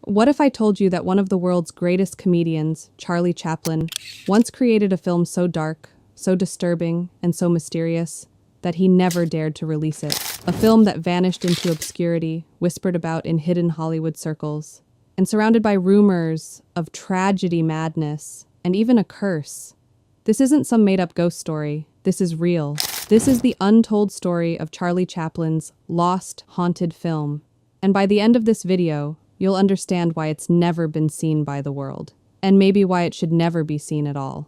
What if I told you that one of the world's greatest comedians, Charlie Chaplin, once created a film so dark, so disturbing, and so mysterious that he never dared to release it? A film that vanished into obscurity, whispered about in hidden Hollywood circles, and surrounded by rumors of tragedy, madness, and even a curse. This isn't some made-up ghost story. This is real. This is the untold story of Charlie Chaplin's lost, haunted film. And by the end of this video, you'll understand why it's never been seen by the world, and maybe why it should never be seen at all.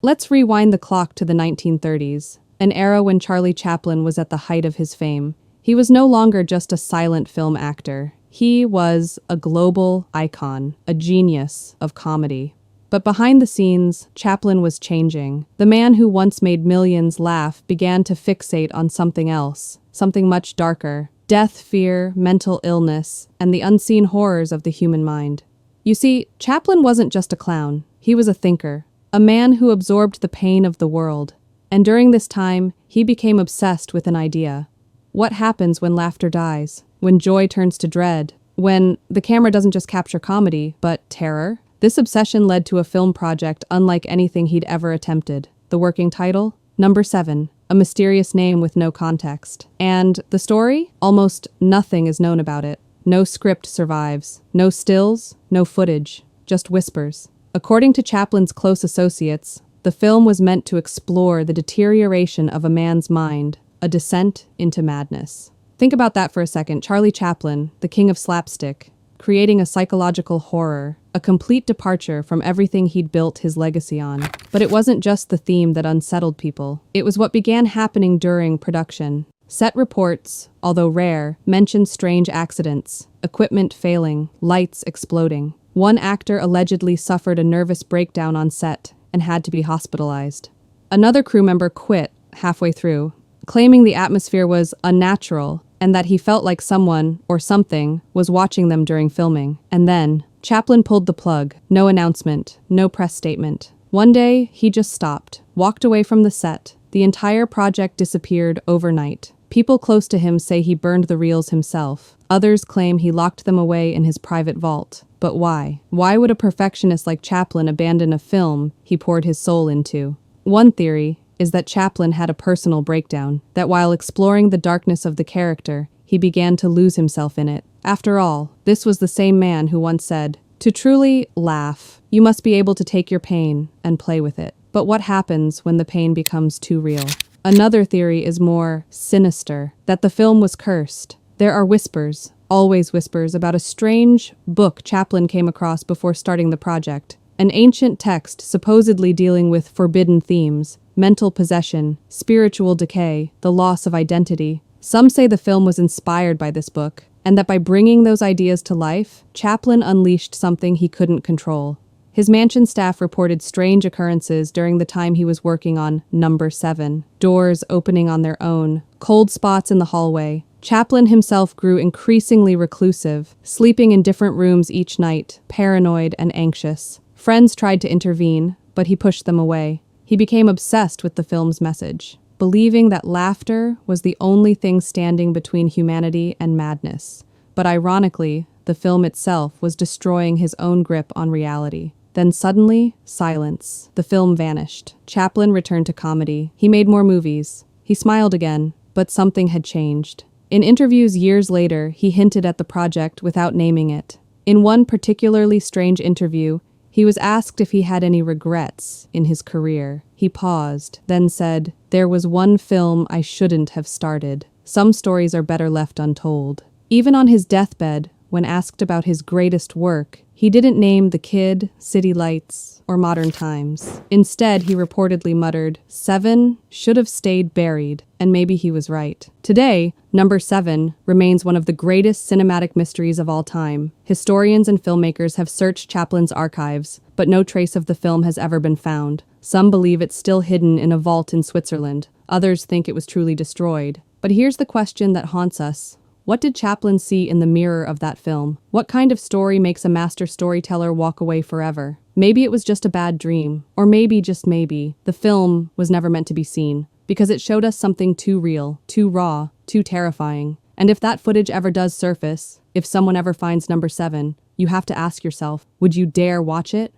Let's rewind the clock to the 1930s, an era when Charlie Chaplin was at the height of his fame. He was no longer just a silent film actor. He was a global icon, a genius of comedy. But behind the scenes, Chaplin was changing. The man who once made millions laugh began to fixate on something else, something much darker. Death, fear, mental illness, and the unseen horrors of the human mind. You see, Chaplin wasn't just a clown. He was a thinker, a man who absorbed the pain of the world. And during this time, he became obsessed with an idea. What happens when laughter dies? When joy turns to dread? When the camera doesn't just capture comedy, but terror? This obsession led to a film project unlike anything he'd ever attempted. The working title? Number 7. A mysterious name with no context. And the story? Almost nothing is known about it. No script survives. No stills, no footage, just whispers. According to Chaplin's close associates, the film was meant to explore the deterioration of a man's mind, a descent into madness. Think about that for a second. Charlie Chaplin, the king of slapstick, creating a psychological horror, a complete departure from everything he'd built his legacy on. But it wasn't just the theme that unsettled people. It was what began happening during production. Set reports, although rare, mentioned strange accidents, equipment failing, lights exploding. One actor allegedly suffered a nervous breakdown on set and had to be hospitalized. Another crew member quit halfway through, claiming the atmosphere was unnatural and that he felt like someone, or something, was watching them during filming. And then, Chaplin pulled the plug. No announcement, no press statement. One day, he just stopped, walked away from the set. The entire project disappeared overnight. People close to him say he burned the reels himself. Others claim he locked them away in his private vault. But why? Why would a perfectionist like Chaplin abandon a film he poured his soul into? One theory is that Chaplin had a personal breakdown, that while exploring the darkness of the character, he began to lose himself in it. After all, this was the same man who once said, "To truly laugh, you must be able to take your pain and play with it." But what happens when the pain becomes too real? Another theory is more sinister, that the film was cursed. There are whispers, always whispers, about a strange book Chaplin came across before starting the project. An ancient text supposedly dealing with forbidden themes, mental possession, spiritual decay, the loss of identity. Some say the film was inspired by this book, and that by bringing those ideas to life, Chaplin unleashed something he couldn't control. His mansion staff reported strange occurrences during the time he was working on Number 7. Doors opening on their own, cold spots in the hallway. Chaplin himself grew increasingly reclusive, sleeping in different rooms each night, paranoid and anxious. Friends tried to intervene, but he pushed them away. He became obsessed with the film's message, believing that laughter was the only thing standing between humanity and madness. But ironically, the film itself was destroying his own grip on reality. Then suddenly, silence. The film vanished. Chaplin returned to comedy. He made more movies. He smiled again, but something had changed. In interviews years later, he hinted at the project without naming it. In one particularly strange interview, he was asked if he had any regrets in his career. He paused, then said, "There was one film I shouldn't have started. Some stories are better left untold." Even on his deathbed, when asked about his greatest work, he didn't name The Kid, City Lights, or Modern Times. Instead, he reportedly muttered, "7 should have stayed buried," and maybe he was right. Today, Number 7 remains one of the greatest cinematic mysteries of all time. Historians and filmmakers have searched Chaplin's archives, but no trace of the film has ever been found. Some believe it's still hidden in a vault in Switzerland. Others think it was truly destroyed. But here's the question that haunts us. What did Chaplin see in the mirror of that film? What kind of story makes a master storyteller walk away forever? Maybe it was just a bad dream. Or maybe, just maybe, the film was never meant to be seen, because it showed us something too real, too raw, too terrifying. And if that footage ever does surface, if someone ever finds Number 7, You have to ask yourself, would you dare watch it?